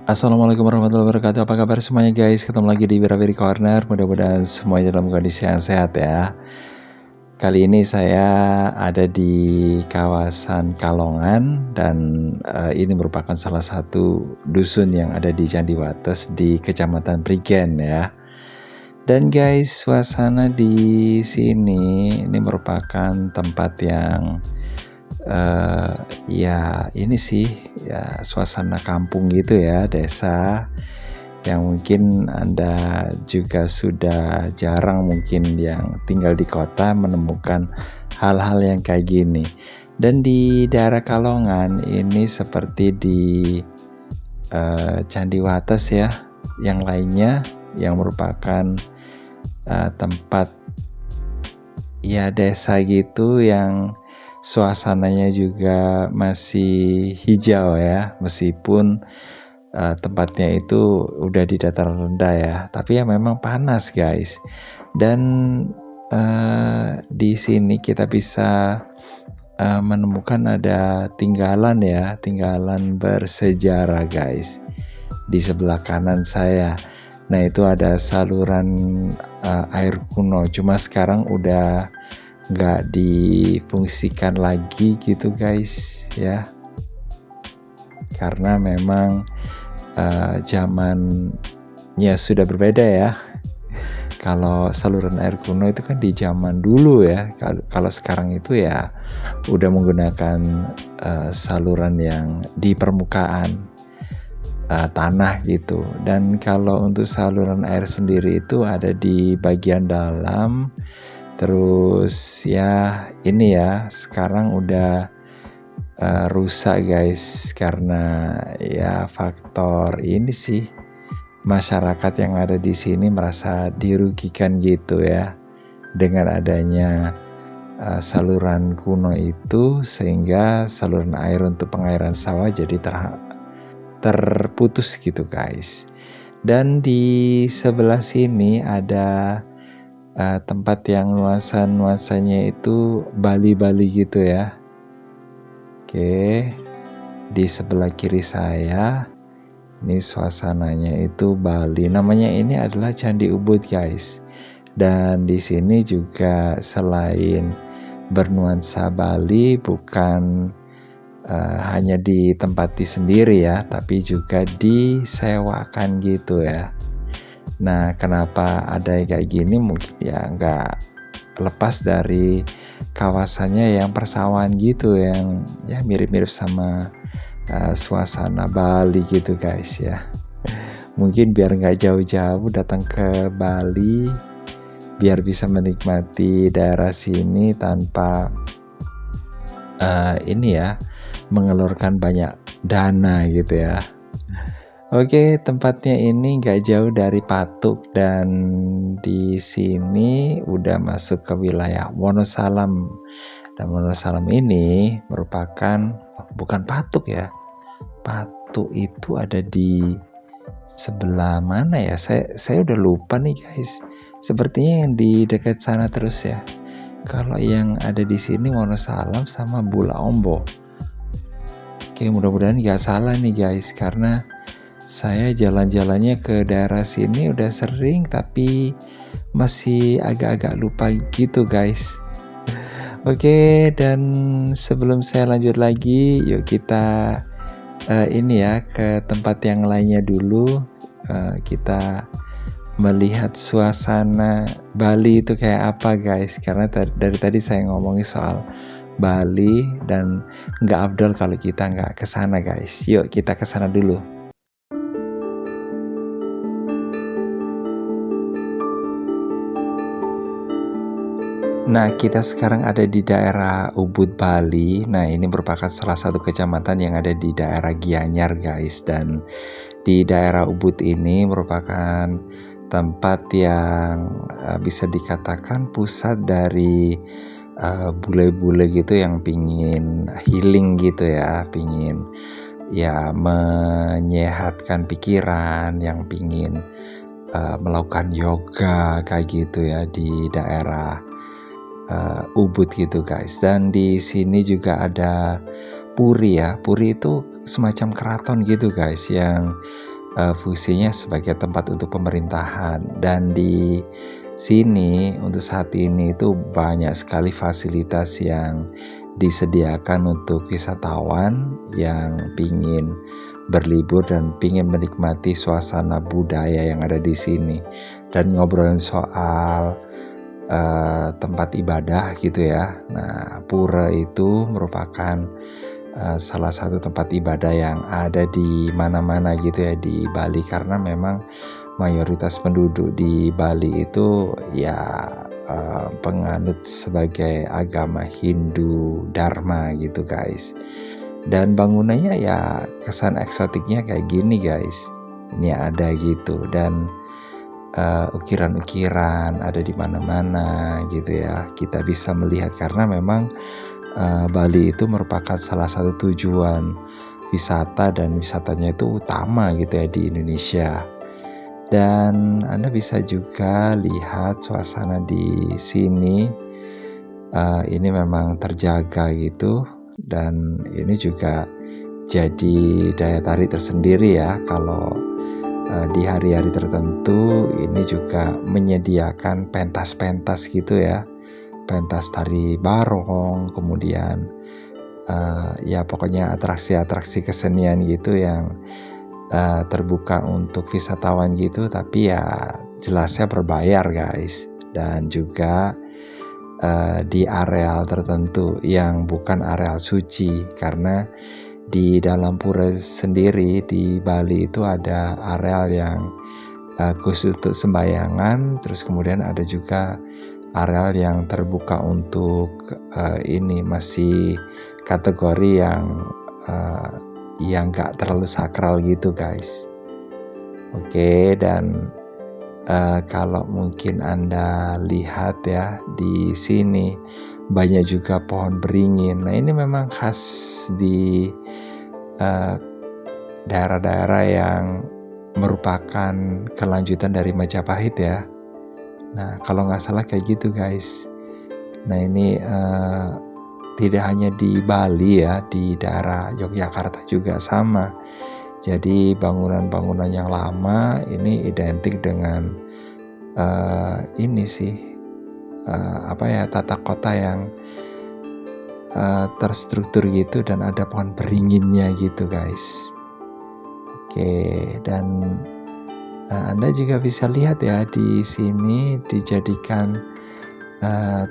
Assalamualaikum warahmatullahi wabarakatuh. Apa kabar semuanya guys? Ketemu lagi di Wirawiri Corner. Mudah-mudahan semuanya dalam kondisi yang sehat ya. Kali ini saya ada di kawasan Kalongan dan ini merupakan salah satu dusun yang ada di Candi Wates di Kecamatan Prigen ya. Dan guys, suasana di sini ini merupakan tempat yang ya ini sih ya suasana kampung gitu ya, desa yang mungkin Anda juga sudah jarang mungkin yang tinggal di kota menemukan hal-hal yang kayak gini. Dan di daerah Kalongan ini seperti di Candi Wates ya, yang lainnya yang merupakan tempat ya desa gitu yang suasananya juga masih hijau ya, meskipun tempatnya itu udah di dataran rendah ya, tapi ya memang panas guys. Dan di sini kita bisa menemukan ada tinggalan ya, tinggalan bersejarah guys. Di sebelah kanan saya, nah itu ada saluran air kuno, cuma sekarang udah nggak difungsikan lagi gitu guys ya, karena memang zamannya sudah berbeda ya. Kalau saluran air kuno itu kan di zaman dulu ya, kalau sekarang itu ya udah menggunakan saluran yang di permukaan tanah gitu. Dan kalau untuk saluran air sendiri itu ada di bagian dalam. Terus ya ini ya sekarang udah rusak guys, karena ya faktor ini sih, masyarakat yang ada di sini merasa dirugikan gitu ya dengan adanya saluran kuno itu, sehingga saluran air untuk pengairan sawah jadi terputus gitu guys. Dan di sebelah sini ada tempat yang nuansanya itu Bali-Bali gitu ya. Oke, di sebelah kiri saya ini suasananya itu Bali. Namanya ini adalah Candi Ubud guys. Dan di sini juga selain bernuansa Bali, bukan hanya ditempati sendiri ya, tapi juga disewakan gitu ya. Nah, kenapa ada kayak gini? Mungkin ya nggak lepas dari kawasannya yang persawahan gitu, yang ya mirip-mirip sama suasana Bali gitu guys ya. Mungkin biar nggak jauh-jauh datang ke Bali, biar bisa menikmati daerah sini tanpa ini ya, mengeluarkan banyak dana gitu ya. Oke, tempatnya ini nggak jauh dari Patuk, dan di sini udah masuk ke wilayah Wonosalam. Dan Wonosalam ini merupakan bukan Patuk ya. Patuk itu ada di sebelah mana ya? Saya udah lupa nih guys. Sepertinya yang di dekat sana terus ya. Kalau yang ada di sini Wonosalam sama Bula Ombo. Oke, mudah-mudahan nggak salah nih guys, karena saya jalan-jalannya ke daerah sini udah sering, tapi masih agak-agak lupa gitu guys. Oke, dan sebelum saya lanjut lagi, yuk kita ini ya ke tempat yang lainnya dulu. Kita melihat suasana Bali itu kayak apa guys, karena dari tadi saya ngomongin soal Bali dan nggak afdol kalau kita nggak kesana guys. Yuk kita kesana dulu. Nah, kita sekarang ada di daerah Ubud, Bali. Nah, ini merupakan salah satu kecamatan yang ada di daerah Gianyar, guys. Dan di daerah Ubud ini merupakan tempat yang bisa dikatakan pusat dari bule-bule gitu yang pingin healing gitu ya, pingin ya menyehatkan pikiran, yang pingin melakukan yoga kayak gitu ya di daerah Ubud gitu guys. Dan di sini juga ada Puri ya. Puri itu semacam keraton gitu guys, yang fungsinya sebagai tempat untuk pemerintahan. Dan di sini untuk saat ini itu banyak sekali fasilitas yang disediakan untuk wisatawan yang pingin berlibur dan pingin menikmati suasana budaya yang ada di sini. Dan ngobrolin soal tempat ibadah gitu ya. Nah, pura itu merupakan salah satu tempat ibadah yang ada di mana-mana gitu ya di Bali, karena memang mayoritas penduduk di Bali itu ya penganut sebagai agama Hindu Dharma gitu guys. Dan bangunannya ya kesan eksotiknya kayak gini guys. Ini ada gitu, dan ukiran-ukiran ada di mana-mana gitu ya. Kita bisa melihat karena memang Bali itu merupakan salah satu tujuan wisata dan wisatanya itu utama gitu ya di Indonesia. Dan Anda bisa juga lihat suasana di sini, ini memang terjaga gitu, dan ini juga jadi daya tarik tersendiri ya kalau di hari-hari tertentu ini juga menyediakan pentas-pentas gitu ya. Pentas tari barong, kemudian ya pokoknya atraksi-atraksi kesenian gitu yang terbuka untuk wisatawan gitu, tapi ya jelasnya berbayar guys. Dan juga di areal tertentu yang bukan areal suci, karena di dalam pura sendiri di Bali itu ada areal yang khusus untuk sembayangan, terus kemudian ada juga areal yang terbuka untuk ini masih kategori yang gak terlalu sakral gitu guys. Oke, dan kalau mungkin Anda lihat ya di sini banyak juga pohon beringin. Nah, ini memang khas di daerah-daerah yang merupakan kelanjutan dari Majapahit ya. Nah, kalau nggak salah kayak gitu guys. Nah, ini tidak hanya di Bali ya, di daerah Yogyakarta juga sama. Jadi bangunan-bangunan yang lama ini identik dengan ini sih tata kota yang terstruktur gitu, dan ada pohon beringinnya gitu guys. Oke, dan Anda juga bisa lihat ya di sini dijadikan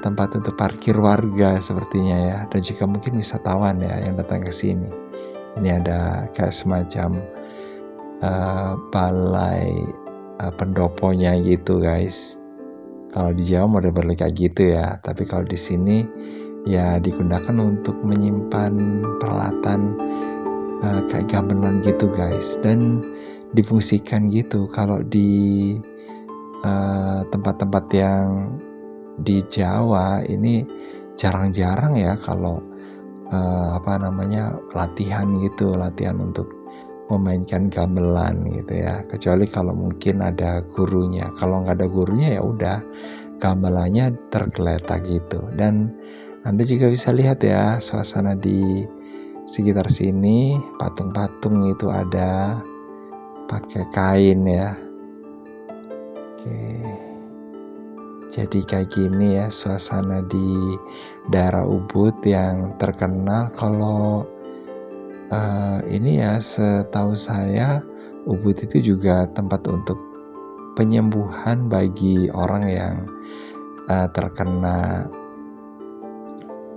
tempat untuk parkir warga sepertinya ya, dan juga mungkin wisatawan ya yang datang ke sini. Ini ada kayak semacam balai pendoponya gitu guys. Kalau di Jawa model kayak gitu ya, tapi kalau di sini ya digunakan untuk menyimpan peralatan kayak gamelan gitu guys, dan difungsikan gitu. Kalau di tempat-tempat yang di Jawa ini jarang-jarang ya kalau latihan untuk memainkan gamelan gitu ya, kecuali kalau mungkin ada gurunya. Kalau nggak ada gurunya ya udah gamelannya tergeletak gitu. Dan Anda juga bisa lihat ya suasana di sekitar sini, patung-patung itu ada pakai kain ya. Oke, jadi kayak gini ya suasana di daerah Ubud yang terkenal. Kalau ini ya setahu saya Ubud itu juga tempat untuk penyembuhan bagi orang yang terkena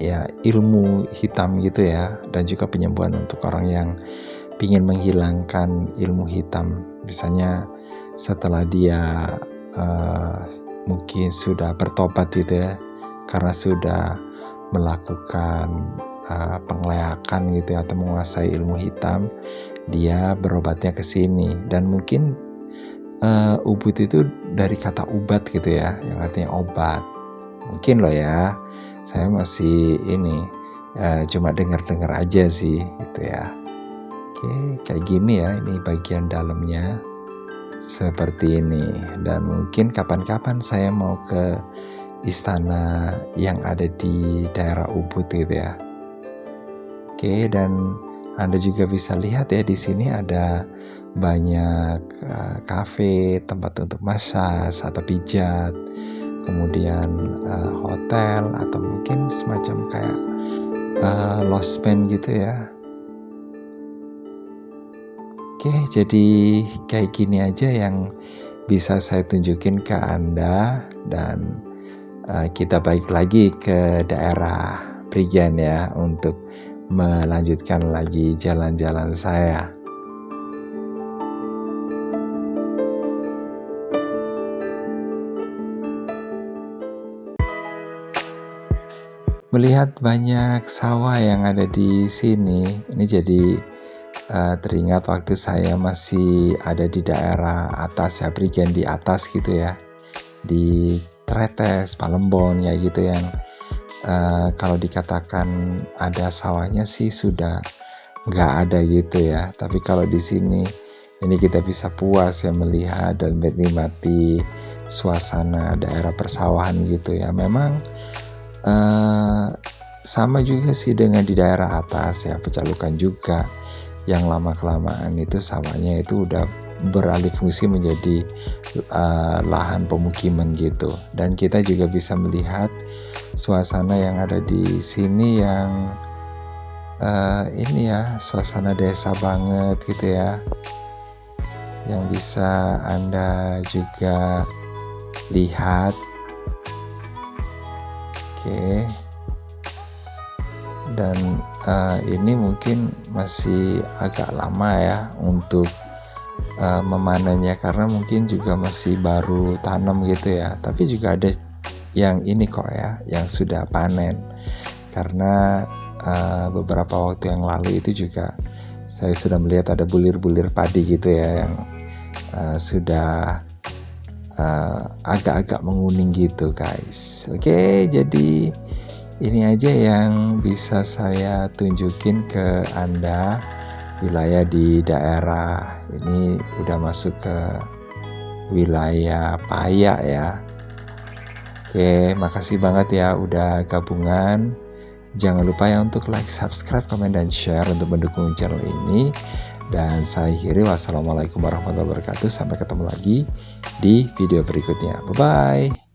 ya ilmu hitam gitu ya, dan juga penyembuhan untuk orang yang ingin menghilangkan ilmu hitam, misalnya setelah dia mungkin sudah bertobat gitu ya, karena sudah melakukan pengleakan gitu ya, atau menguasai ilmu hitam, dia berobatnya ke sini. Dan mungkin Ubud itu dari kata ubat gitu ya, yang artinya obat. Mungkin loh ya, saya masih ini cuma dengar-dengar aja sih gitu ya. Oke, kayak gini ya, ini bagian dalamnya seperti ini. Dan mungkin kapan-kapan saya mau ke istana yang ada di daerah Ubud gitu ya. Oke, dan Anda juga bisa lihat ya, di sini ada banyak kafe, tempat untuk massage atau pijat, kemudian hotel atau mungkin semacam kayak losmen gitu ya. Oke, jadi kayak gini aja yang bisa saya tunjukin ke Anda, dan kita balik lagi ke daerah Prigen ya untuk melanjutkan lagi jalan-jalan saya. Melihat banyak sawah yang ada di sini, ini jadi teringat waktu saya masih ada di daerah atas ya, Prigen di atas gitu ya, di Tretes, Palembon ya gitu, yang kalau dikatakan ada sawahnya sih sudah nggak ada gitu ya. Tapi kalau di sini ini kita bisa puas ya melihat dan menikmati suasana daerah persawahan gitu ya. Memang sama juga sih dengan di daerah atas ya, Pecalukan juga, yang lama-kelamaan itu sawahnya itu udah beralih fungsi menjadi lahan pemukiman gitu. Dan kita juga bisa melihat suasana yang ada di sini yang ini ya, suasana desa banget gitu ya, yang bisa Anda juga lihat. Oke, dan ini mungkin masih agak lama ya untuk memanennya, karena mungkin juga masih baru tanam gitu ya. Tapi juga ada yang ini kok ya, yang sudah panen, karena beberapa waktu yang lalu itu juga saya sudah melihat ada bulir-bulir padi gitu ya, yang sudah agak-agak menguning gitu guys. Oke, jadi ini aja yang bisa saya tunjukin ke Anda. Wilayah di daerah ini udah masuk ke wilayah Payak ya. Oke, makasih banget ya udah gabungan. Jangan lupa ya untuk like, subscribe, komen, dan share untuk mendukung channel ini. Dan saya akhiri, wassalamualaikum warahmatullahi wabarakatuh. Sampai ketemu lagi di video berikutnya. Bye-bye.